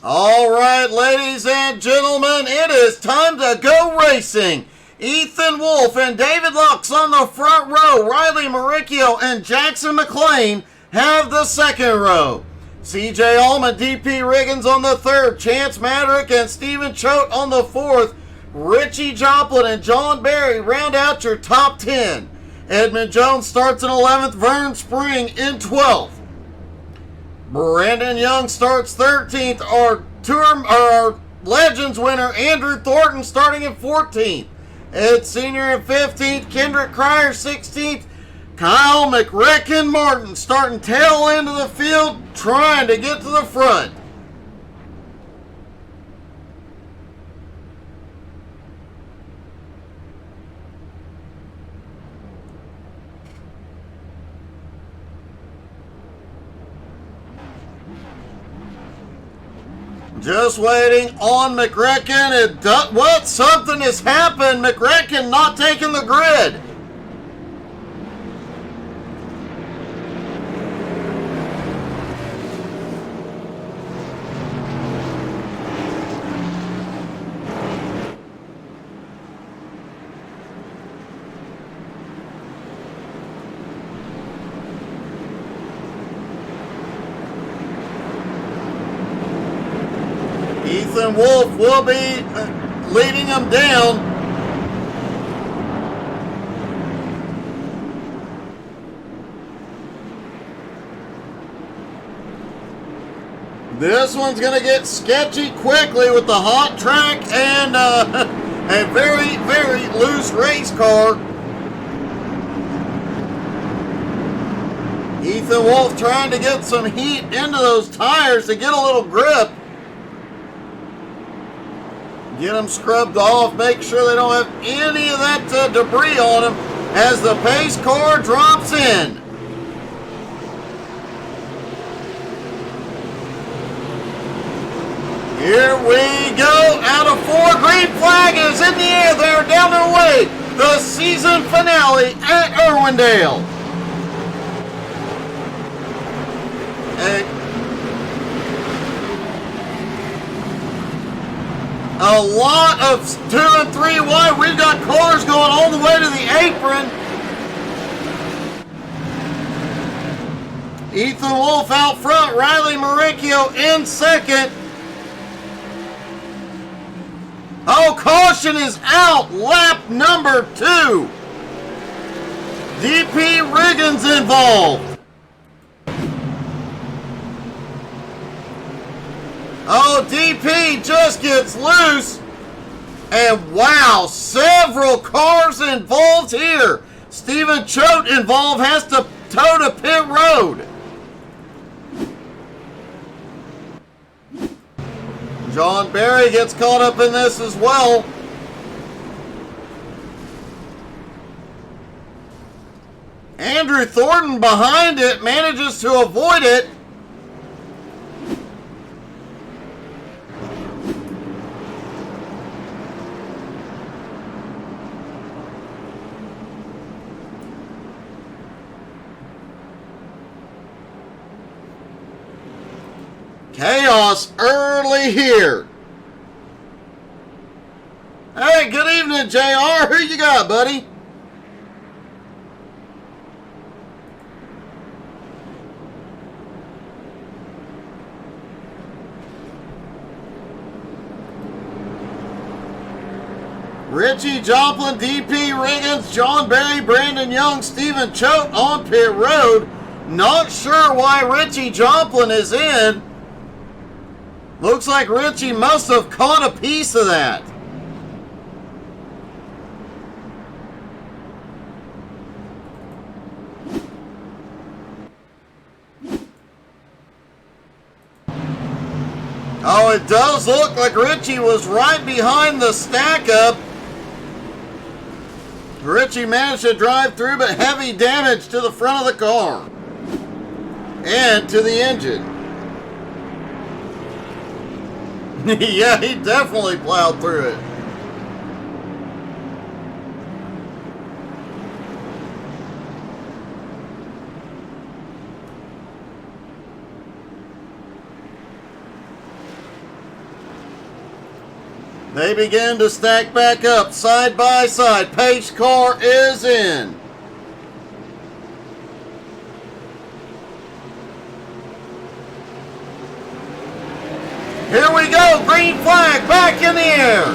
All right, ladies and gentlemen, it is time to go racing. Ethan Wolf and David Lux on the front row. Riley Maricchio and Jackson McLean have the second row. CJ Allman, DP Riggins on the third. Chance Madrick and Stephen Choate on the fourth. Richie Joplin and John Barry round out your top 10. Edmund Jones starts in 11th. Vern Spring in 12th. Brandon Young starts 13th. Our Legends winner Andrew Thornton starting in 14th. Ed Sr. in 15th. Kendrick Cryer 16th. Kyle McRecken Martin starting tail end of the field, trying to get to the front. Just waiting on McRecken. Something has happened. McRecken not taking the grid. Ethan Wolf will be leading them down. This one's going to get sketchy quickly with the hot track and a very, very loose race car. Ethan Wolf trying to get some heat into those tires to get a little grip. Get them scrubbed off. Make sure they don't have any of that debris on them as the pace car drops in. Here we go. Out of four, green flag is in the air. They're down their way. The season finale at Irwindale. A lot of 2 and 3 wide. We've got cars going all the way to the apron. Ethan Wolf out front. Riley Maricchio in second. Oh, caution is out. Lap number 2. DP Riggins involved. Oh, DP just gets loose. And wow, several cars involved here. Stephen Choate involved, has to tow to pit road. John Barry gets caught up in this as well. Andrew Thornton behind it manages to avoid it. Chaos early here. Hey, good evening, JR. Who you got, buddy? Richie Joplin, DP Riggins, John Barry, Brandon Young, Stephen Choate on pit road. Not sure why Richie Joplin is in. Looks like Richie must have caught a piece of that. Oh, it does look like Richie was right behind the stack up. Richie managed to drive through, but heavy damage to the front of the car and to the engine. Yeah, he definitely plowed through it. They begin to stack back up side by side. Pace car is in. Here we go. Green flag back in the air.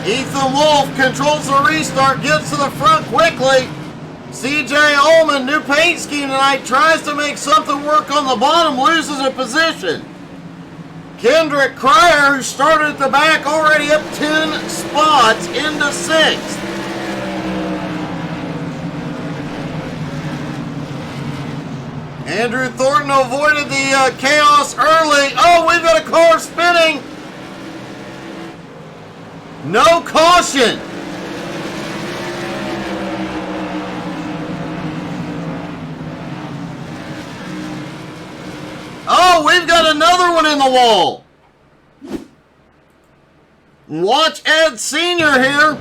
Ethan Wolf controls the restart, gets to the front quickly. CJ Ullman, new paint scheme tonight, tries to make something work on the bottom, loses a position. Kendrick Cryer, who started at the back, already up 10 spots into 6th. Andrew Thornton avoided the chaos early. Oh, we've got a car spinning. No caution. Oh, we've got another one in the wall. Watch Ed Sr. here.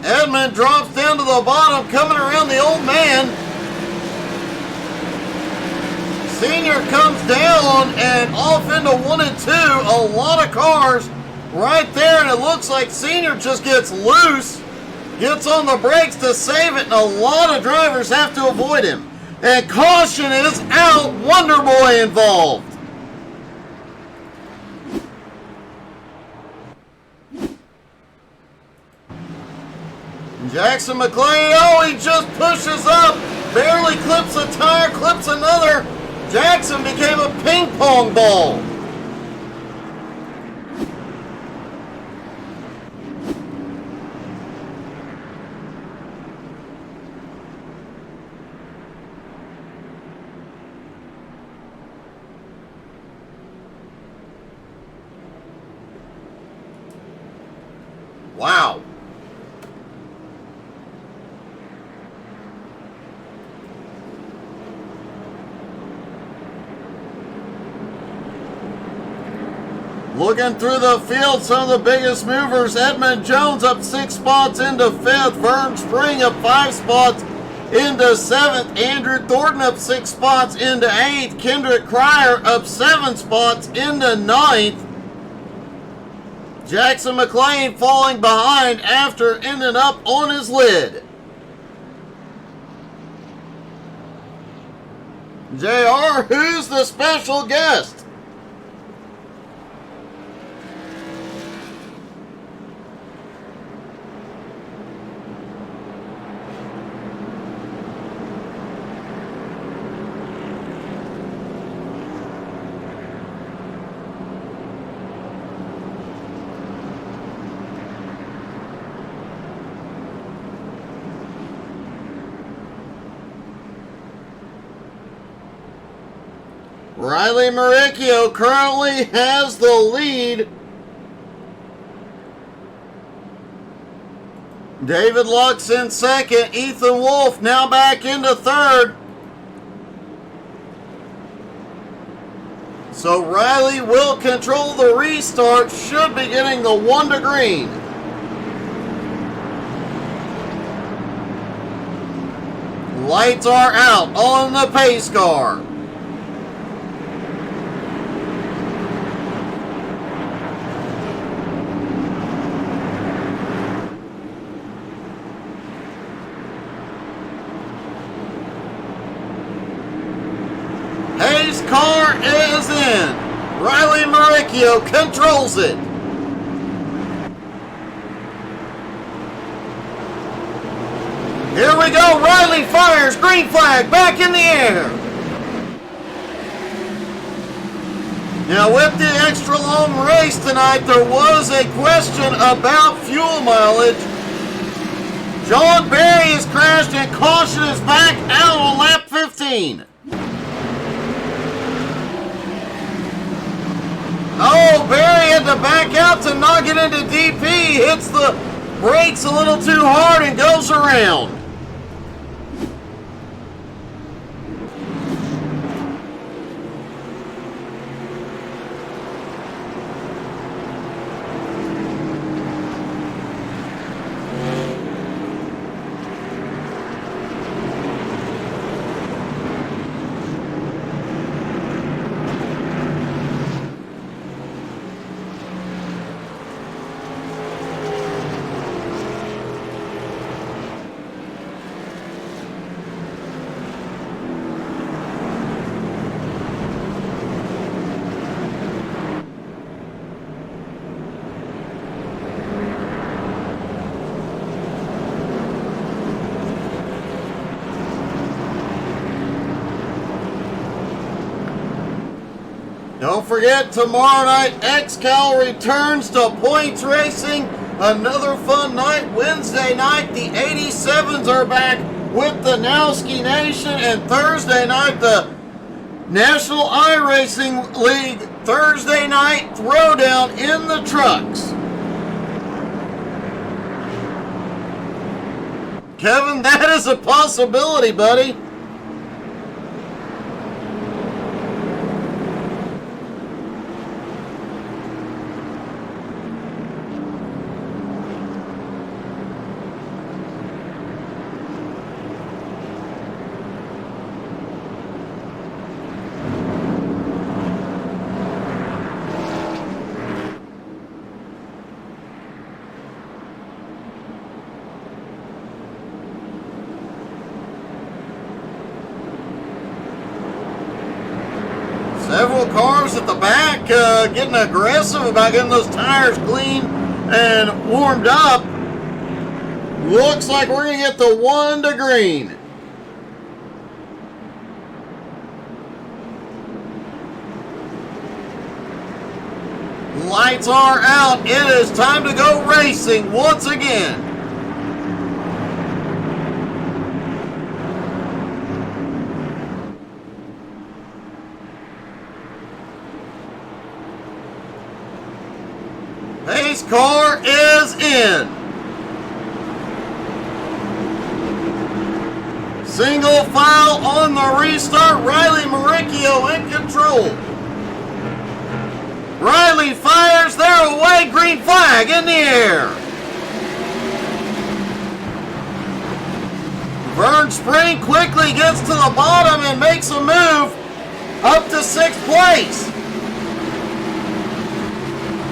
Edmund drops down to the bottom, coming around the old man. Senior comes down and off into 1 and 2. A lot of cars right there, and it looks like Senior just gets loose. Gets on the brakes to save it, and a lot of drivers have to avoid him. And caution is out. Wonder Boy involved. Jackson McClain, oh, he just pushes up. Barely clips a tire, clips another. Jackson became a ping pong ball. Wow. Looking through the field, some of the biggest movers. Edmund Jones up 6 spots into 5th. Vern Spring up 5 spots into 7th. Andrew Thornton up 6 spots into 8th. Kendrick Cryer up 7 spots into 9th. Jackson McClain falling behind after ending up on his lid. JR, who's the special guest? Riley Maricchio currently has the lead. David Luck's in 2nd. Ethan Wolf now back into 3rd. So Riley will control the restart. Should be getting the 1 to green. Lights are out on the pace car. Hayes' car is in. Riley Maricchio controls it. Here we go. Riley fires. Green flag back in the air. Now with the extra long race tonight, there was a question about fuel mileage. John Berry has crashed and caution is back out on lap 15. Oh, Berry had to back out to not get into DP. Hits the brakes a little too hard and goes around. don't forget, tomorrow night, XCal returns to points racing. Another fun night. Wednesday night, the 87s are back with the Nowski Nation. And Thursday night, the National iRacing League Thursday night throwdown in the trucks. Kevin, that is a possibility, buddy. Several cars at the back getting aggressive about getting those tires clean and warmed up. Looks like we're going to get the 1 to green. Lights are out. It is time to go racing once again. Pace car is in. Single file on the restart. Riley Maricchio in control. Riley fires. They're away. Green flag in the air. Vern Spring quickly gets to the bottom and makes a move up to 6th place.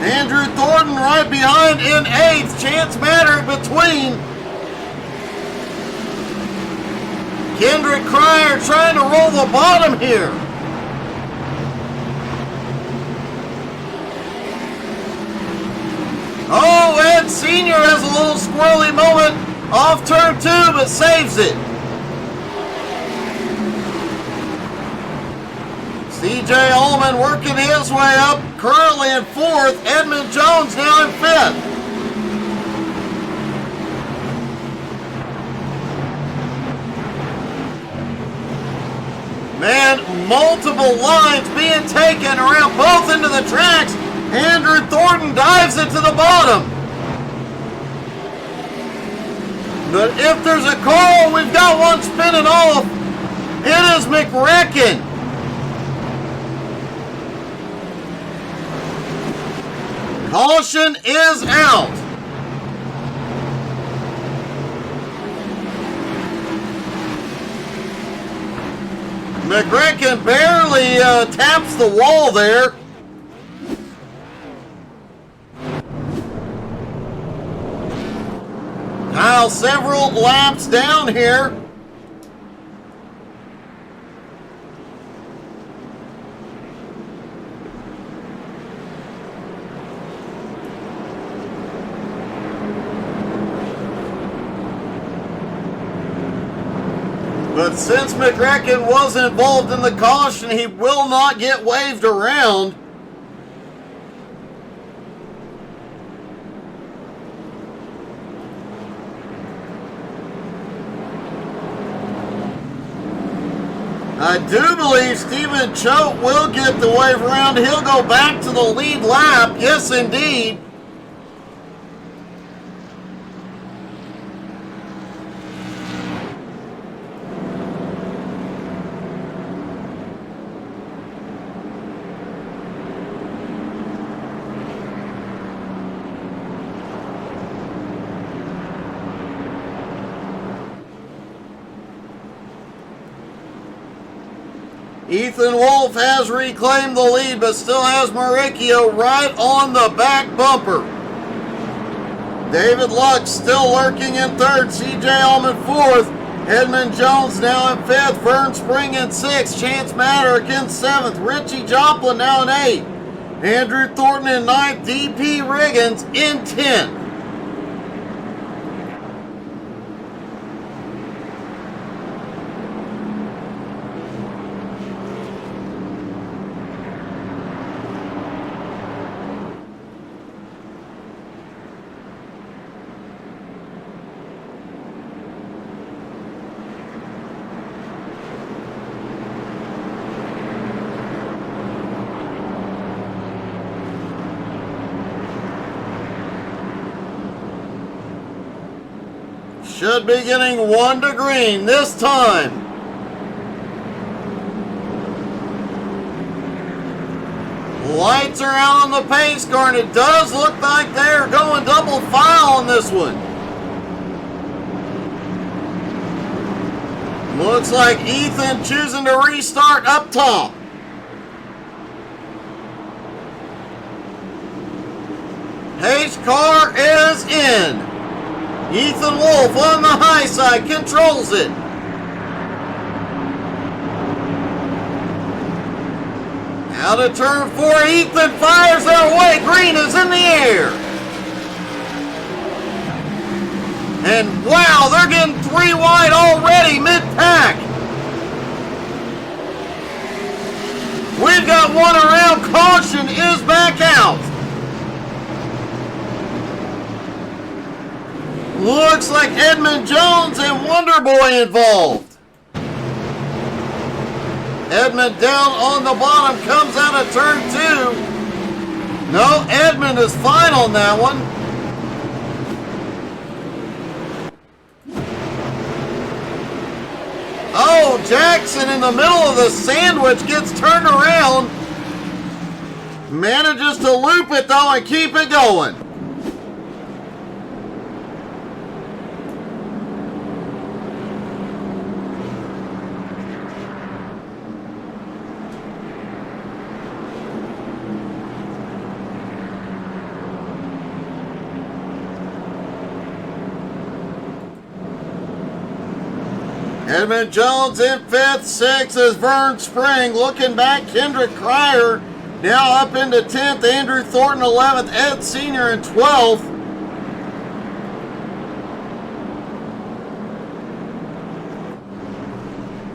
Andrew Thornton right behind in 8th. Chance Matter between. Kendrick Cryer trying to roll the bottom here. Oh, Ed Sr. has a little squirrely moment off turn 2, but saves it. CJ Allman working his way up, currently in 4th. Edmund Jones now in 5th. Man, multiple lines being taken around both into the tracks. Andrew Thornton dives it to the bottom. But if there's a car, we've got one spinning off. It is McRecken. Caution is out. McRecken barely taps the wall there. Kyle several laps down here. But since McRecken was involved in the caution, he will not get waved around. I do believe Stephen Choate will get the wave around. He'll go back to the lead lap. Yes, indeed. Ethan Wolf has reclaimed the lead, but still has Maricchio right on the back bumper. David Lux still lurking in 3rd. CJ Allman 4th. Edmund Jones now in 5th. Vern Spring in 6th. Chance Matter in 7th. Richie Joplin now in 8th. Andrew Thornton in 9th. DP Riggins in 10th. Should be getting 1 to green this time. Lights are out on the pace car, and it does look like they're going double file on this one. Looks like Ethan choosing to restart up top. Pace car is in. Ethan Wolf on the high side controls it. Out of turn 4, Ethan fires their way. Green is in the air. And wow, they're getting 3 wide already mid-pack. We've got one around. Caution is back out. Looks like Edmund Jones and Wonder Boy involved. Edmund down on the bottom, comes out of turn 2. No, Edmund is fine on that one. Oh, Jackson in the middle of the sandwich gets turned around. Manages to loop it though and keep it going. Edmund Jones in 5th, 6th is Vern Spring. Looking back, Kendrick Cryer now up into 10th. Andrew Thornton 11th. Ed Sr. in 12th.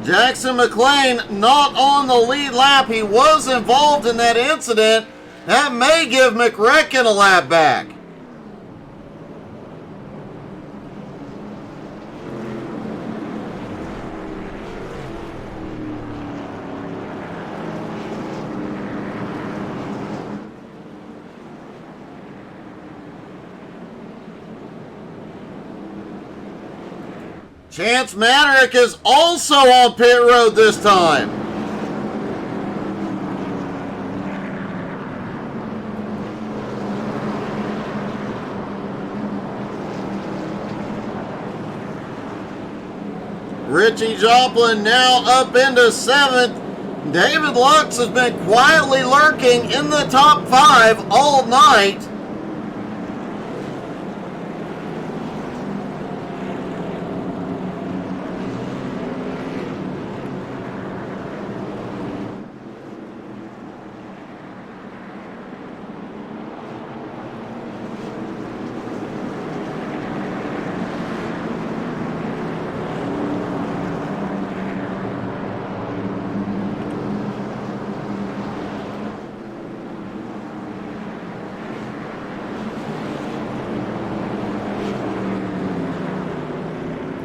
Jackson McLean not on the lead lap. He was involved in that incident. That may give McRecken a lap back. Chance Maderick is also on pit road this time. Richie Joplin now up into 7th. David Lux has been quietly lurking in the top 5 all night.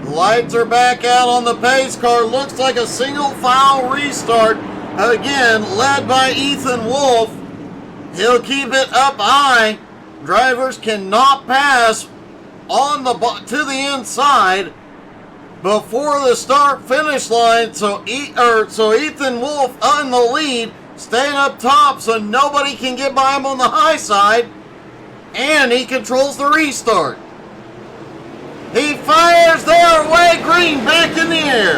Lights are back out on the pace car. Looks like a single file restart. Again, led by Ethan Wolf. He'll keep it up high. Drivers cannot pass on the to the inside before the start-finish line. So Ethan Wolf on the lead, staying up top so nobody can get by him on the high side. And he controls the restart. He fires their way. Green back in the air.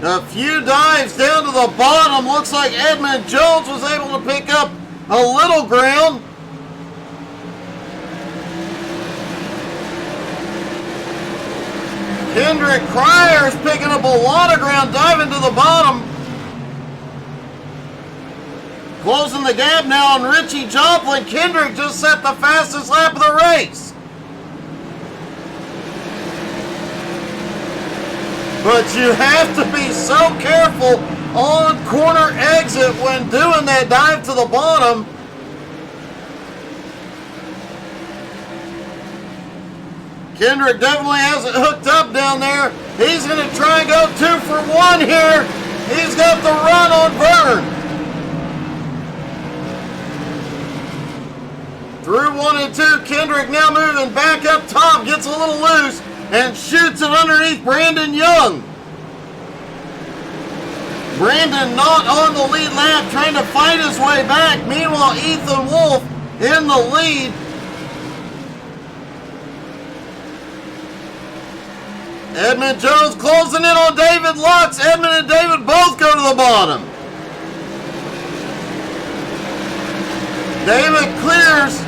A few dives down to the bottom. Looks like Edmund Jones was able to pick up a little ground. Kendrick Cryer is picking up a lot of ground, diving to the bottom. Closing the gap now on Richie Joplin. Kendrick just set the fastest lap of the race. But you have to be so careful on corner exit when doing that dive to the bottom. Kendrick definitely has it hooked up down there. He's going to try and go 2 for 1 here. He's got the run on Vern. Kendrick now moving back up top, gets a little loose, and shoots it underneath Brandon Young. Brandon not on the lead lap, trying to fight his way back. Meanwhile, Ethan Wolf in the lead. Edmund Jones closing in on David Lux. Edmund and David both go to the bottom. David clears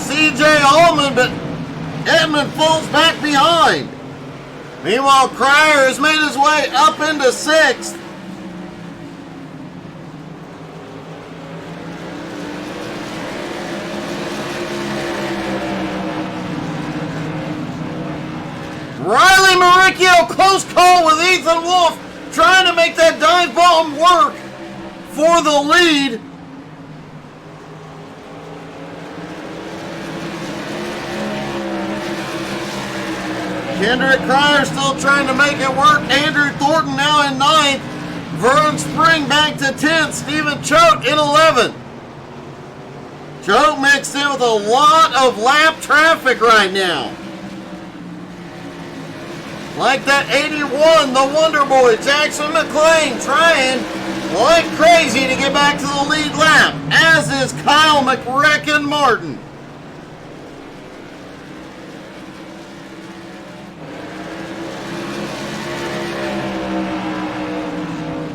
CJ Allman, but Edmund falls back behind. Meanwhile, Cryer has made his way up into 6th. Riley Maricchio, close call with Ethan Wolf, trying to make that dive bomb work for the lead. Kendrick Cryer still trying to make it work. Andrew Thornton now in 9th. Vern Spring back to 10th. Stephen Choate in 11th. Choate mixed in with a lot of lap traffic right now. Like that 81, the Wonder Boy, Jackson McLean, trying like crazy to get back to the lead lap, as is Kyle McRecken Martin.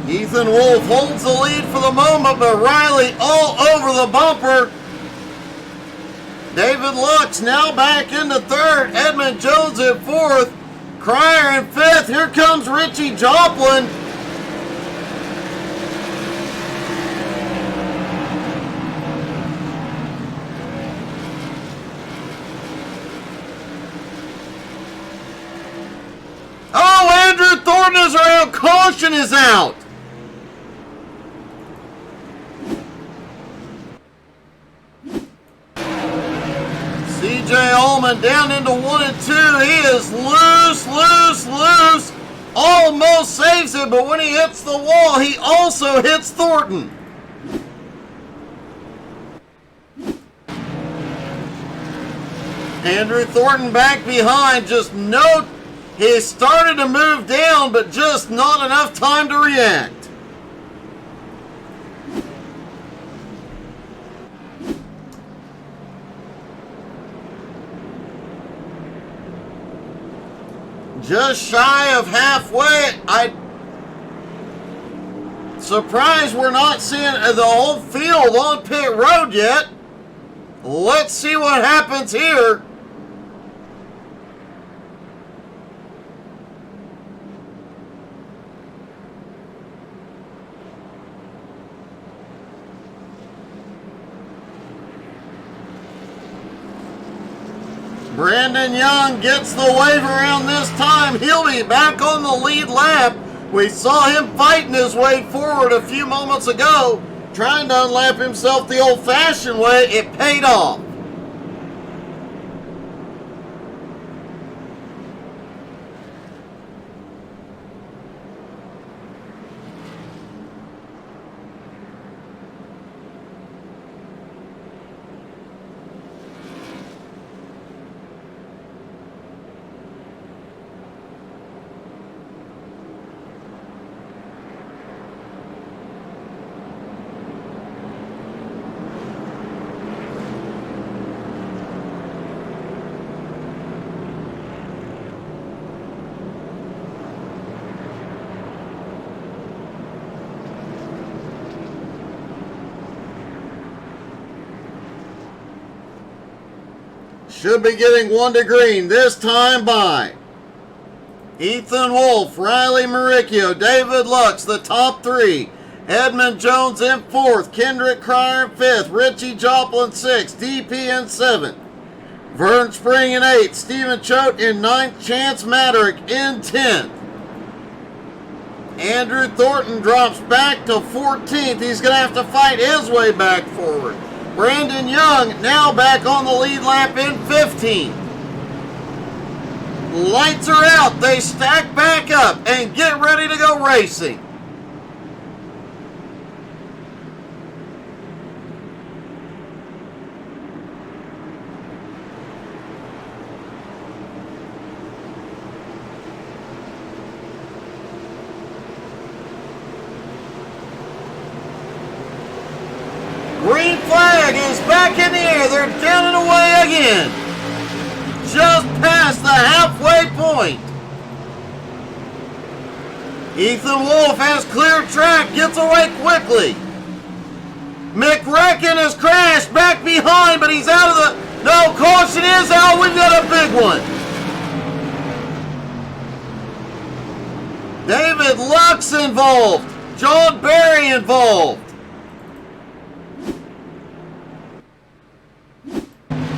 Ethan Wolf holds the lead for the moment, but Riley all over the bumper. David Lux now back into 3rd. Edmund Jones in 4th. Cryer in 5th. Here comes Richie Joplin. Oh, Andrew Thornton is around. Caution is out. CJ Allman down into 1 and 2. He is loose. Almost saves it, but when he hits the wall, he also hits Thornton. Andrew Thornton back behind. He started to move down, but just not enough time to react. Just shy of halfway. I'm surprised we're not seeing the whole field on pit road yet. Let's see what happens here. Brandon Young gets the wave around this time. He'll be back on the lead lap. We saw him fighting his way forward a few moments ago, trying to unlap himself the old-fashioned way. It paid off. Should be getting 1 to green, this time by Ethan Wolf, Riley Maricchio, David Lux, the top 3. Edmund Jones in 4th, Kendrick Cryer in 5th, Richie Joplin 6th, DP in 7th, Vern Spring in 8th, Stephen Choate in 9th, Chance Maderick in 10th. Andrew Thornton drops back to 14th. He's going to have to fight his way back forward. Brandon Young now back on the lead lap in 15th. Lights are out. They stack back up and get ready to go racing. is back in the air. They're down and away again. Just past the halfway point. Ethan Wolf has clear track, gets away quickly. McRecken has crashed back behind, but he's out of the... No, caution is out. We've got a big one. David Lux involved. John Barry involved.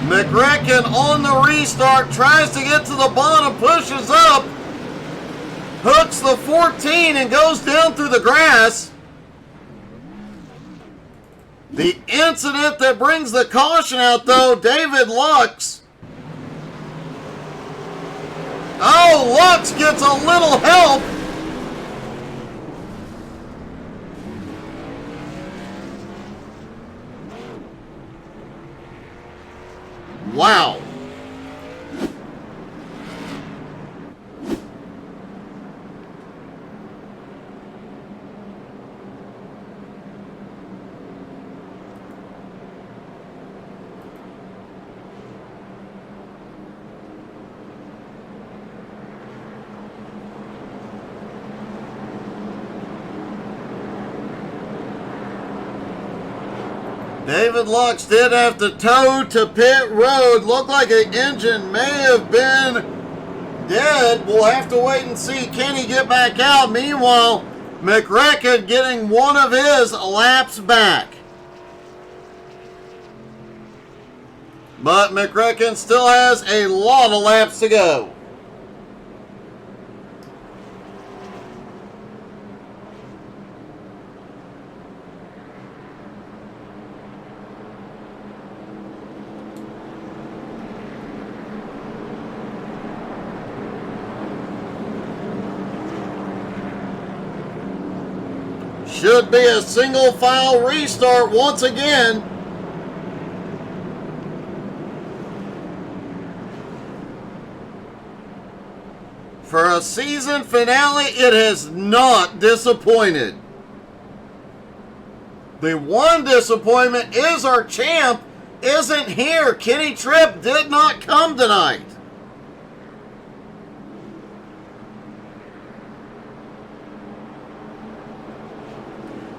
McRecken on the restart, tries to get to the bottom, pushes up, hooks the 14 and goes down through the grass. The incident that brings the caution out, though, David Lux. Oh, Lux gets a little help. Wow. David Lux did have to tow to pit road. Looked like an engine may have been dead. We'll have to wait and see. Can he get back out? Meanwhile, McRecken getting one of his laps back. But McRecken still has a lot of laps to go. Should be a single file restart once again. For a season finale, it has not disappointed. The one disappointment is our champ isn't here. Kenny Tripp did not come tonight.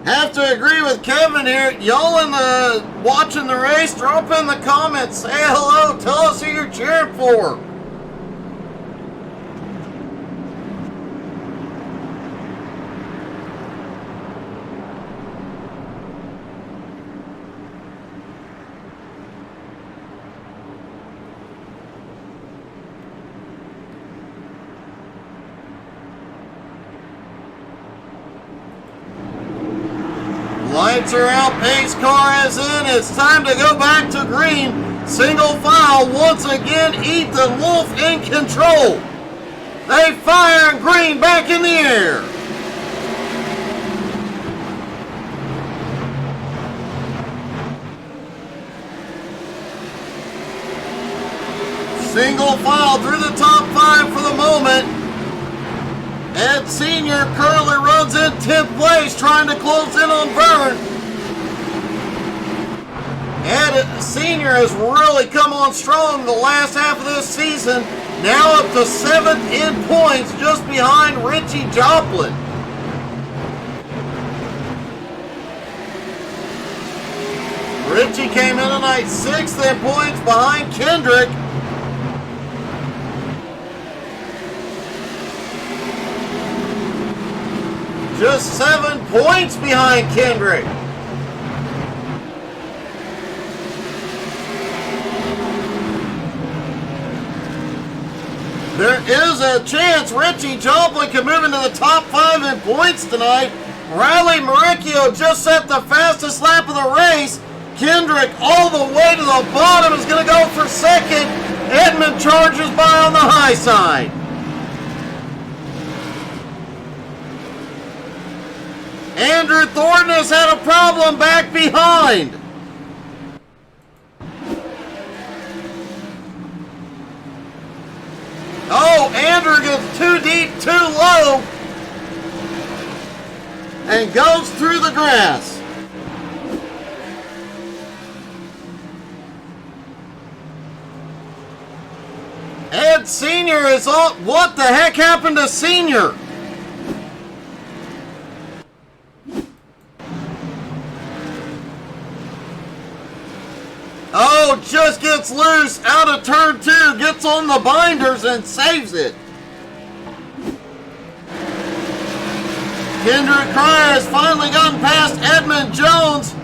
Have to agree with Kevin here. Y'all in the watching the race, drop in the comments. Say hello. Tell us who you're cheering for. Lights are out, pace car is in. It's time to go back to green. Single file once again. Ethan Wolf in control. They fire and green back in the air. Single file through the top 5 for the moment. Ed Sr. currently runs in 10th place, trying to close in on Vern. Ed Sr. has really come on strong the last half of this season. Now up to 7th in points, just behind Richie Joplin. Richie came in tonight 6th in points behind Kendrick. Just 7 points behind Kendrick. There is a chance Richie Joplin can move into the top 5 in points tonight. Riley Maricchio just set the fastest lap of the race. Kendrick all the way to the bottom is going to go for 2nd. Edmund charges by on the high side. Andrew Thornton has had a problem back behind. Oh, Andrew gets too deep, too low, and goes through the grass. Senior is on. What the heck happened to Senior? Oh, just gets loose out of turn 2, gets on the binders and saves it. Kendrick Cryer has finally gotten past Edmund Jones.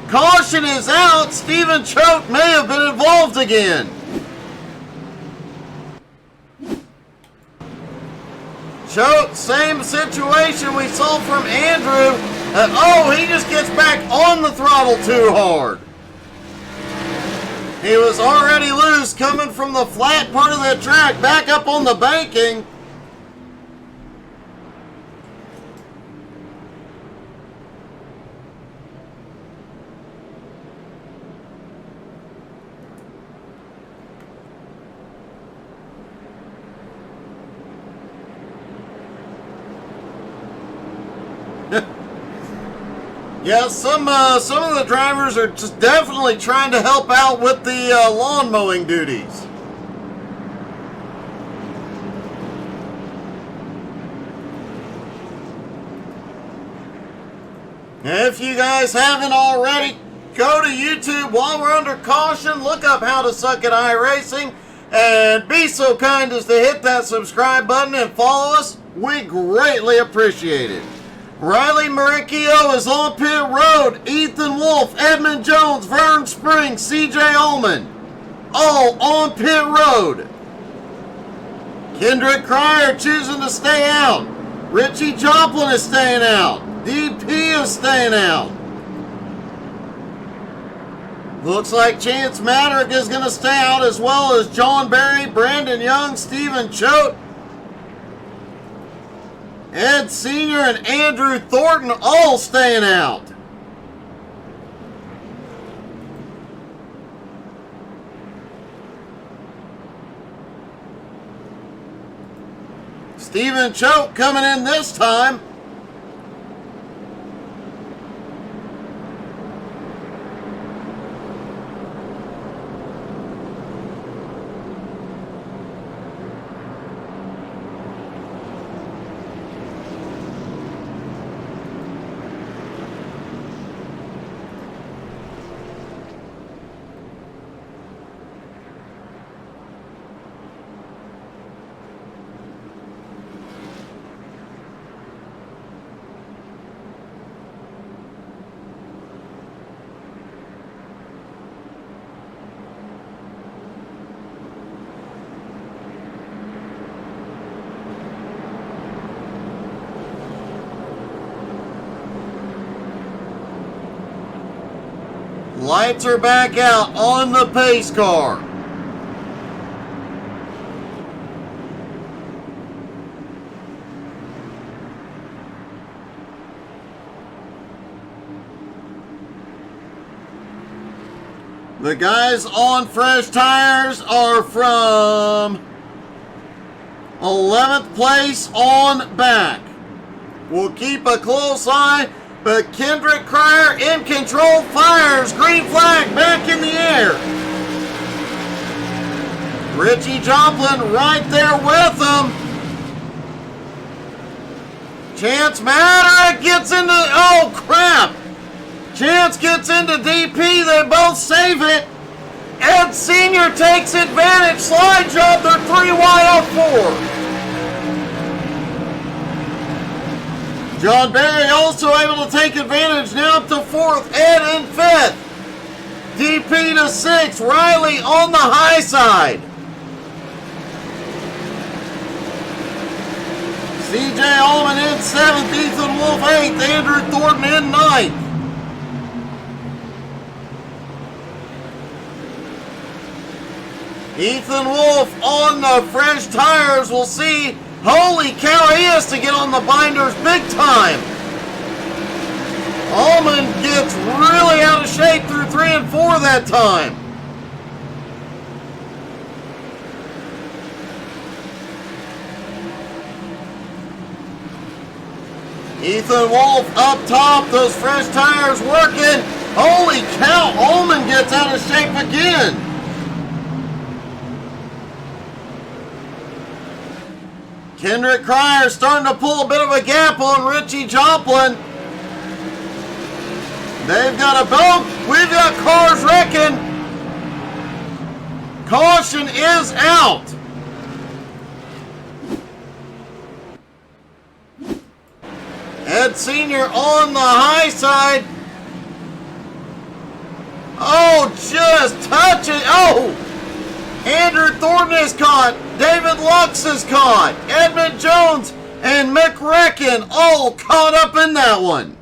Caution is out. Stephen Choate may have been involved again. Choate, same situation we saw from Andrew. Oh, he just gets back on the throttle too hard. He was already loose coming from the flat part of the track back up on the banking. Yeah, some of the drivers are just definitely trying to help out with the lawn mowing duties. If you guys haven't already, go to YouTube while we're under caution, look up How to Suck at iRacing, and be so kind as to hit that subscribe button and follow us. We greatly appreciate it. Riley Maricchio is on pit road. Ethan Wolf, Edmund Jones, Vern Springs, CJ Allman, all on pit road. Kendrick Cryer choosing to stay out. Richie Joplin is staying out. DP is staying out. Looks like Chance Maddock is going to stay out, as well as John Barry, Brandon Young, Stephen Choate, Ed Senior, and Andrew Thornton all staying out. Stephen Choate coming in this time. Lights are back out on the pace car. The guys on fresh tires are from 11th place on back. We'll keep a close eye. But Kendrick Cryer in control, fires, green flag back in the air. Richie Joplin right there with him. Chance Maddock gets into, oh crap. Chance gets into DP, they both save it. Ed Senior takes advantage, slide job, they're 3 wide up 4. John Barry also able to take advantage, now up to 4th, Ed in 5th. DP to 6th, Riley on the high side. CJ Allman in 7th, Ethan Wolf 8th, Andrew Thornton in 9th. Ethan Wolf on the fresh tires, we'll see. Holy cow, he has to get on the binders big time. Allman gets really out of shape through 3 and 4 that time. Ethan Wolf up top, those fresh tires working. Holy cow, Allman gets out of shape again. Kendrick Cryer starting to pull a bit of a gap on Richie Joplin. They've got a boat. We've got cars wrecking. Caution is out. Ed Sr. on the high side. Oh, just touch it. Oh, Andrew Thornton is caught. David Lux is caught. Edmund Jones and Mick Recken all caught up in that one.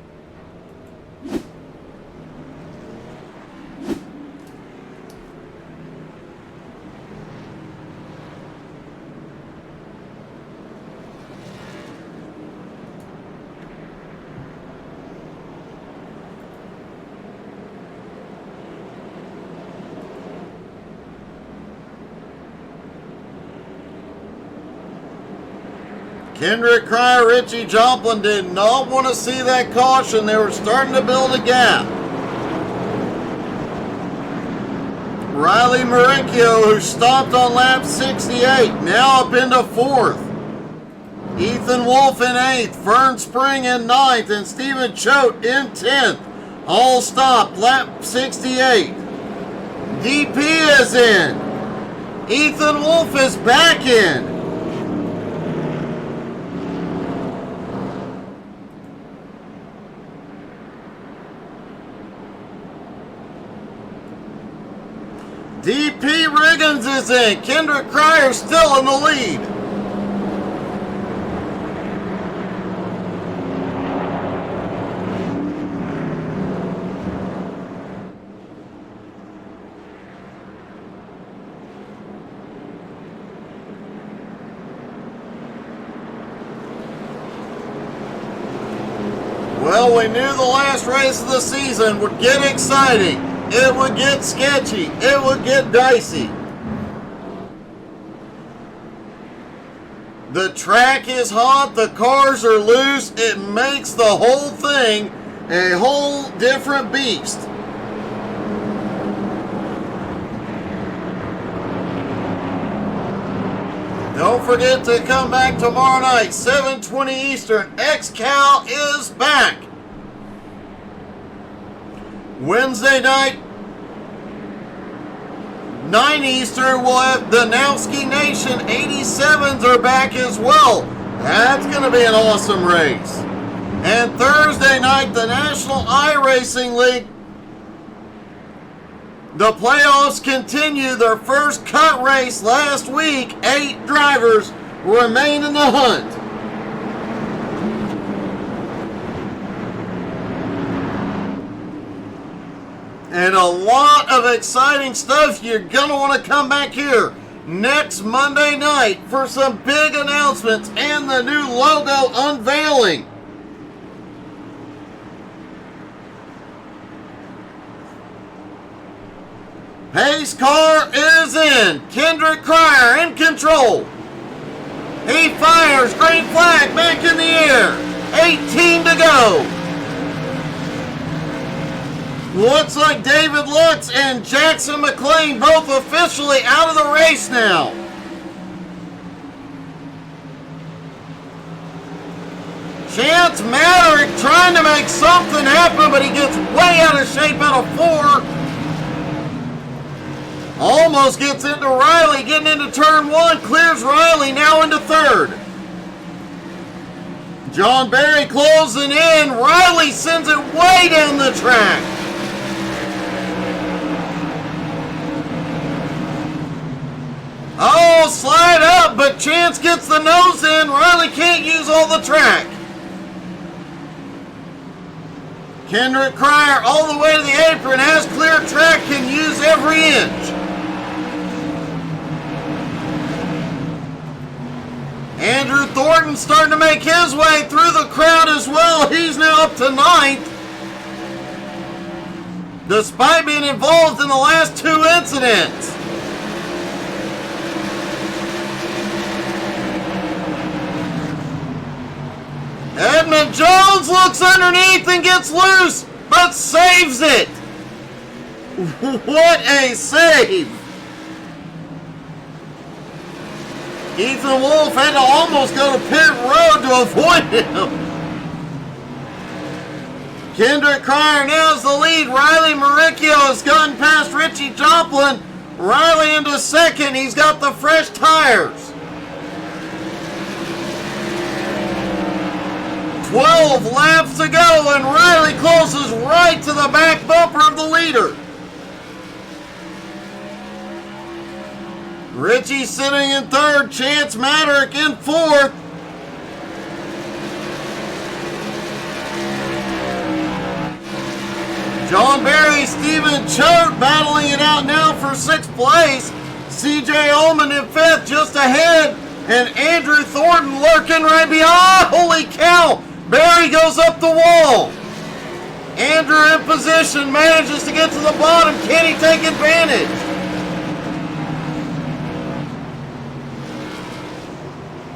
Kendrick Cryer, Richie Joplin did not want to see that caution. They were starting to build a gap. Riley Maricchio, who stopped on lap 68, now up into 4th. Ethan Wolf in 8th, Fern Spring in 9th, and Stephen Choate in 10th. All stopped, lap 68. DP is in. Ethan Wolf is back in. DP Riggins is in. Kendrick Cryer still in the lead. Well, we knew the last race of the season would get exciting. It would get sketchy. It would get dicey. The track is hot. The cars are loose. It makes the whole thing a whole different beast. Don't forget to come back tomorrow night, 7:20 Eastern. XCal is back. Wednesday night, 9 Eastern, we'll have the Nowski Nation 87s are back as well. That's going to be an awesome race. And Thursday night, the National iRacing League. The playoffs continue. Their first cut race last week. 8 drivers remain in the hunt. And a lot of exciting stuff. You're going to want to come back here next Monday night for some big announcements and the new logo unveiling. Pace car is in. Kendrick Cryer in control. He fires. Green flag back in the air. 18 to go. Looks like David Lutz and Jackson McLean both officially out of the race now. Chance Maverick trying to make something happen, but he gets way out of shape out of 4. Almost gets into Riley, getting into turn 1, clears Riley now into 3rd. John Barry closing in. Riley sends it way down the track. Oh, slide up, but Chance gets the nose in. Riley can't use all the track. Kendrick Cryer all the way to the apron, has clear track, can use every inch. Andrew Thornton starting to make his way through the crowd as well. He's now up to 9th. Despite being involved in the last 2 incidents. Edmund Jones looks underneath and gets loose, but saves it. What a save. Ethan Wolf had to almost go to pit road to avoid him. Kendrick Cryer now has the lead. Riley Maricchio has gotten past Richie Joplin. Riley into second. He's got the fresh tires. 12 laps to go, and Riley closes right to the back bumper of the leader. Richie sitting in third. Chance Maddock in fourth. John Berry, Stephen Choate battling it out now for sixth place. CJ Ullman in fifth, just ahead. And Andrew Thornton lurking right behind. Holy cow! Berry goes up the wall. Andrew in position, manages to get to the bottom. Can he take advantage?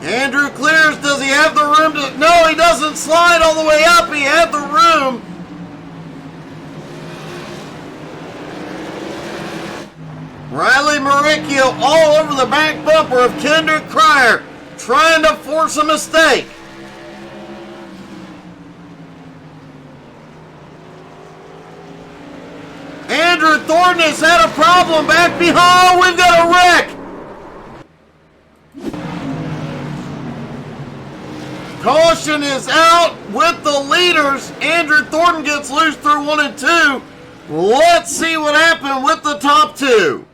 Andrew clears. Does he have the room to... No, he doesn't slide all the way up. He had the room. Riley Maricchio all over the back bumper of Kendrick Cryer, trying to force a mistake. Andrew Thornton has had a problem back behind. We've got a wreck. Caution is out with the leaders. Andrew Thornton gets loose through 1 and 2. Let's see what happened with the top two.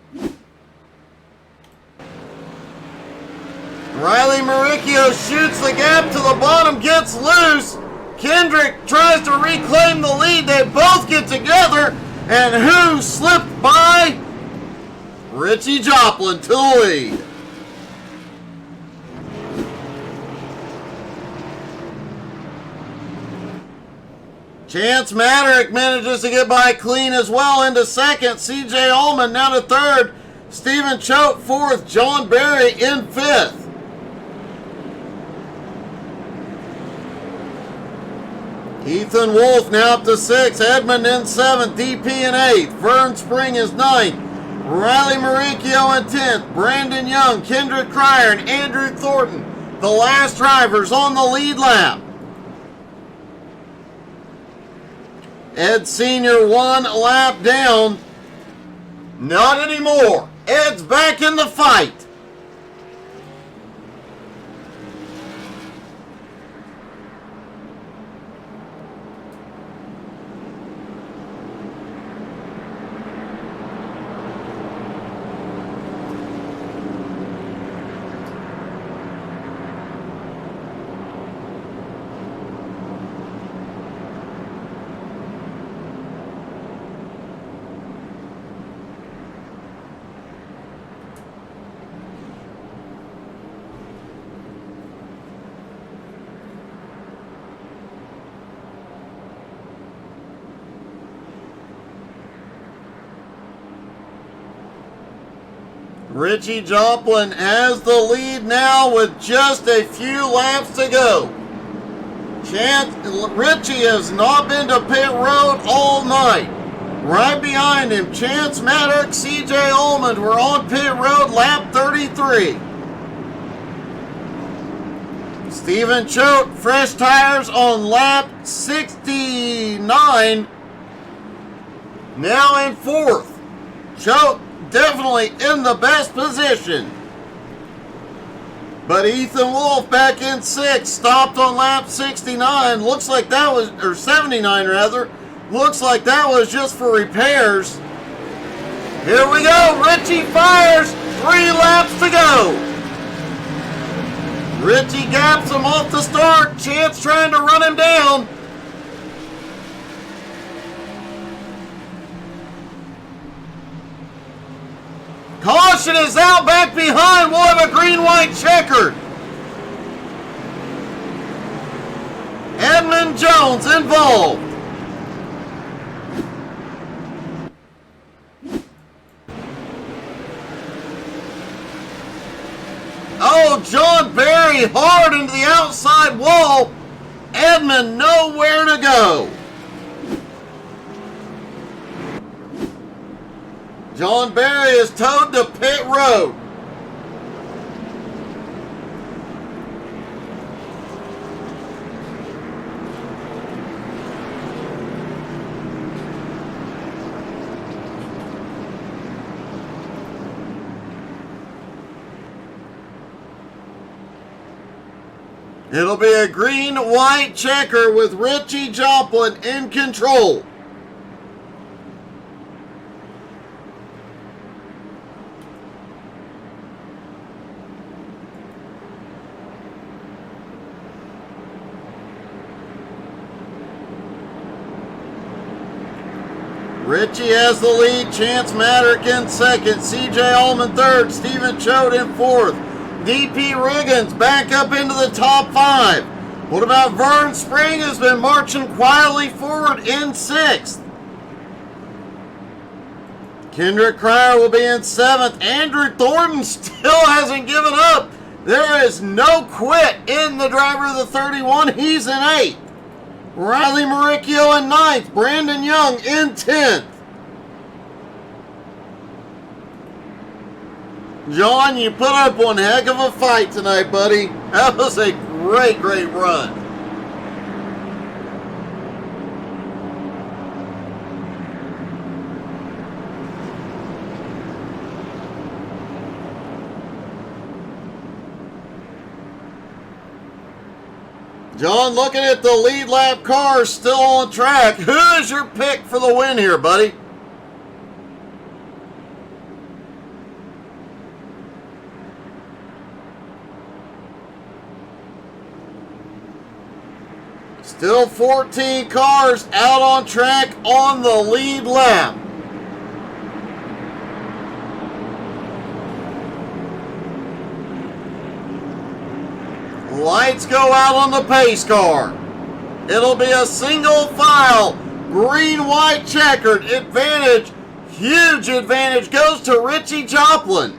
Riley Maricchio shoots the gap to the bottom, gets loose. Kendrick tries to reclaim the lead. They both get together. And who slipped by? Richie Joplin to the lead. Chance Maddock manages to get by clean as well into second. CJ Ullman now to third. Stephen Choate fourth. John Berry in fifth. Ethan Wolf now up to sixth. Edmond in seventh. DP in eighth. Vern Spring is ninth. Riley Maricchio in 10th. Brandon Young, Kendrick Cryer, and Andrew Thornton, the last drivers on the lead lap. Ed Sr. 1 lap down. Not anymore. Ed's back in the fight. Richie Joplin has the lead now with just a few laps to go. Richie has not been to pit road all night. Right behind him, Chance Maddock, CJ Ullman were on pit road lap 33. Stephen Choate, fresh tires on lap 69. Now in fourth. Choate definitely in the best position. But Ethan Wolf back in sixth, stopped on lap 69. Looks like that was, or 79 rather. Looks like that was just for repairs. Here we go. Richie fires. 3 laps to go. Richie gaps him off the start. Chance trying to run him down. Caution is out back behind. We'll have a green-white checkered. Edmund Jones involved. Oh, John Berry hard into the outside wall. Edmund nowhere to go. John Berry is towed to pit road. It'll be a green-white checker with Richie Joplin in control. Richie has the lead. Chance Maddock in second. C.J. Allman third. Stephen Choate in fourth. D.P. Riggins back up into the top 5. What about Vern Spring, who's been marching quietly forward in 6th? Kendrick Cryer will be in 7th. Andrew Thornton still hasn't given up. There is no quit in the driver of the 31. He's in 8th. Riley Maricchio in 9th. Brandon Young in 10th. John, you put up one heck of a fight tonight, buddy. That was a great, great run. John, looking at the lead lap cars still on track. Who is your pick for the win here, buddy? Still 14 cars out on track on the lead lap. Lights go out on the pace car. It'll be a single file, green-white checkered. Advantage, huge advantage, goes to Richie Joplin.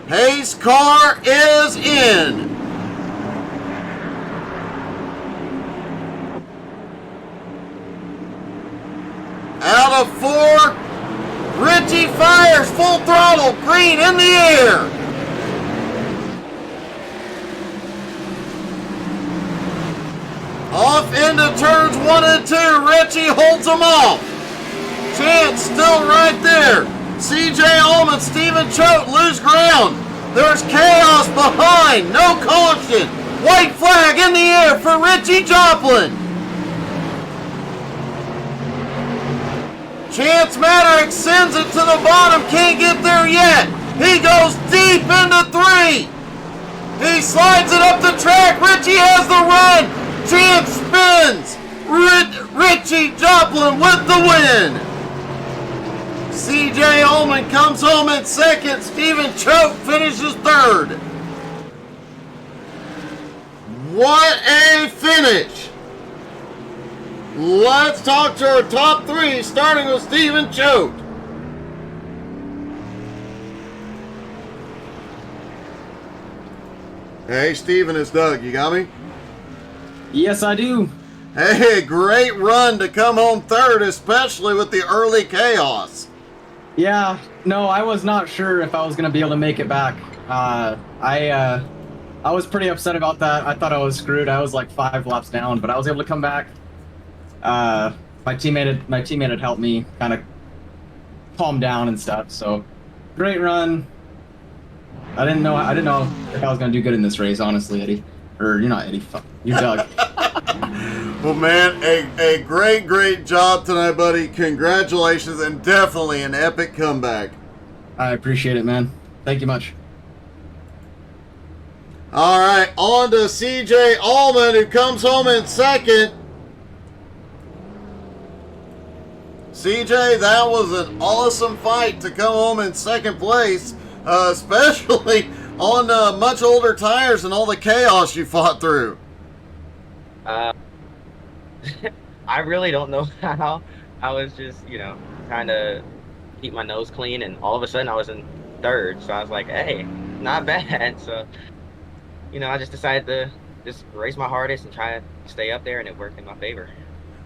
Pace car is in. Out of 4, Richie fires full throttle, green in the air. Off into turns 1 and 2, Richie holds them off. Chance still right there. C.J. Allman, Stephen Choate lose ground. There's chaos behind. No caution. White flag in the air for Richie Joplin. Chance Maddox sends it to the bottom. Can't get there yet. He goes deep into 3. He slides it up the track. Richie has the run. Chance spins. Richie Joplin with the win. C.J. Allman comes home in 2nd. Stephen Choate finishes 3rd. What a finish! Let's talk to our top 3, starting with Stephen Choate. Hey, Stephen, it's Doug. You got me? Yes, I do. Hey, great run to come home 3rd, especially with the early chaos. Yeah, no, I was not sure if I was going to be able to make it back. I was pretty upset about that. I thought I was screwed. I was like 5 laps down, but I was able to come back. My teammate had helped me kind of calm down and stuff. So, great run. I didn't know if I was going to do good in this race, honestly, Eddie. Or you're not Eddie. Fuck, you're Doug. Well, man, a great, great job tonight, buddy. Congratulations, and definitely an epic comeback. I appreciate it, man. Thank you much. All right, on to C.J. Allman, who comes home in 2nd. C.J., that was an awesome fight to come home in 2nd place, especially on much older tires and all the chaos you fought through. I really don't know how. I was just, trying to keep my nose clean, and all of a sudden I was in 3rd. So I was like, hey, not bad. So, I just decided to just race my hardest and try to stay up there, and it worked in my favor.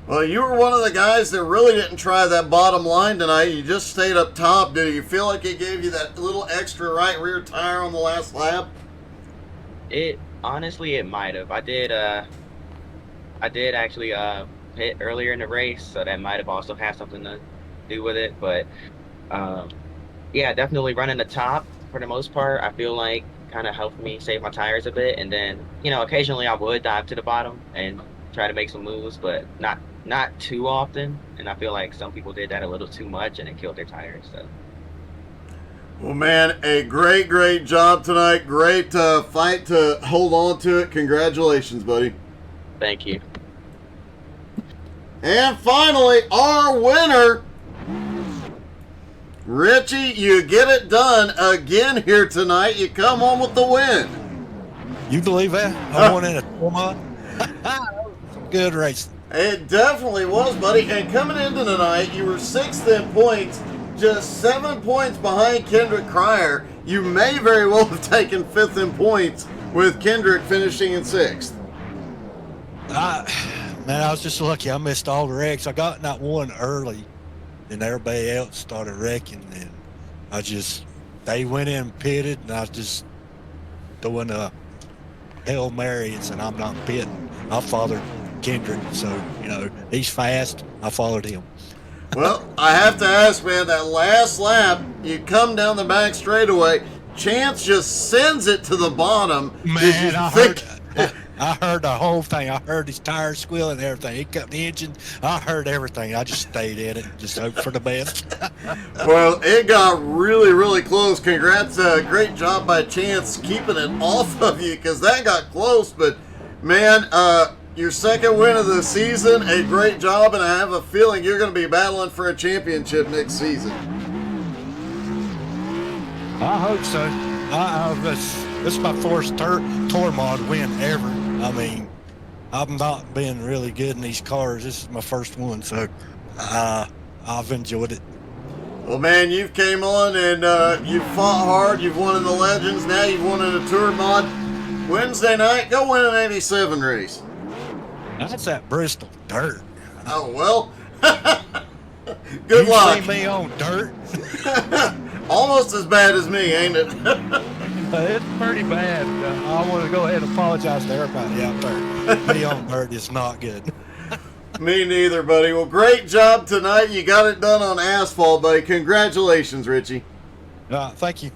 Well, you were one of the guys that really didn't try that bottom line tonight. You just stayed up top. Did you feel like it gave you that little extra right rear tire on the last lap? Honestly, it might have. I did actually pit earlier in the race, so that might have also had something to do with it. But yeah, definitely running the top for the most part. I feel like kind of helped me save my tires a bit, and then occasionally I would dive to the bottom and try to make some moves, but not too often. And I feel like some people did that a little too much, and it killed their tires. So Well, man, a great job tonight. Great fight to hold on to it. Congratulations, buddy. thank you. And finally, our winner, Richie. You get it done again here tonight. You come home with the win. You believe that? I won in a Gourmet. Some good racing. It definitely was, buddy. And coming into tonight, you were 6th in points, just 7 points behind Kendrick Cryer. You may very well have taken 5th in points with Kendrick finishing in 6th. Man, I was just lucky. I missed all the wrecks. I got in that one early, and everybody else started wrecking. And they went in and pitted, and I was just doing a Hail Mary and said, I'm not pitting. I followed Kendrick, so, he's fast. I followed him. Well, I have to ask, man, that last lap, you come down the back straightaway, Chance just sends it to the bottom. Man, I heard the whole thing. I heard his tires squealing and everything. He cut the engine. I heard everything. I just stayed in it and just hoped for the best. Well, it got really close. Congrats. Great job by Chance keeping it off of you because that got close. But, man, your 2nd win of the season, a great job, and I have a feeling you're going to be battling for a championship next season. I hope so. This is my first tour mod win ever. I mean, I've not been really good in these cars. This is my first one, so I've enjoyed it. Well, man, you've came on and you've fought hard. You've won in the Legends. Now you've won in a tour mod. Wednesday night, go win an 87 race. That's that Bristol dirt. Oh, well. Good luck. You see me on dirt? Almost as bad as me, ain't it? It's pretty bad. I want to go ahead and apologize to everybody out there. Me on dirt is not good. Me neither, buddy. Well, great job tonight. You got it done on asphalt, buddy. Congratulations, Richie. Thank you.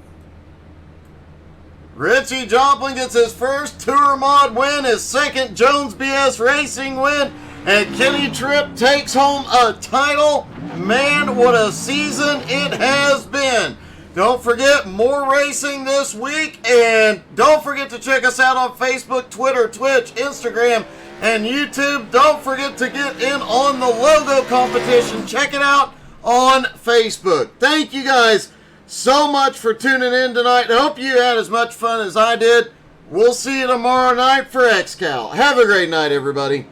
Richie Joplin gets his first Tour Mod win, his 2nd Jones BS Racing win, and Kenny Tripp takes home a title. Man, what a season it has been. Don't forget, more racing this week, and don't forget to check us out on Facebook, Twitter, Twitch, Instagram, and YouTube. Don't forget to get in on the logo competition. Check it out on Facebook. Thank you guys so much for tuning in tonight. I hope you had as much fun as I did. We'll see you tomorrow night for XCal. Have a great night, everybody.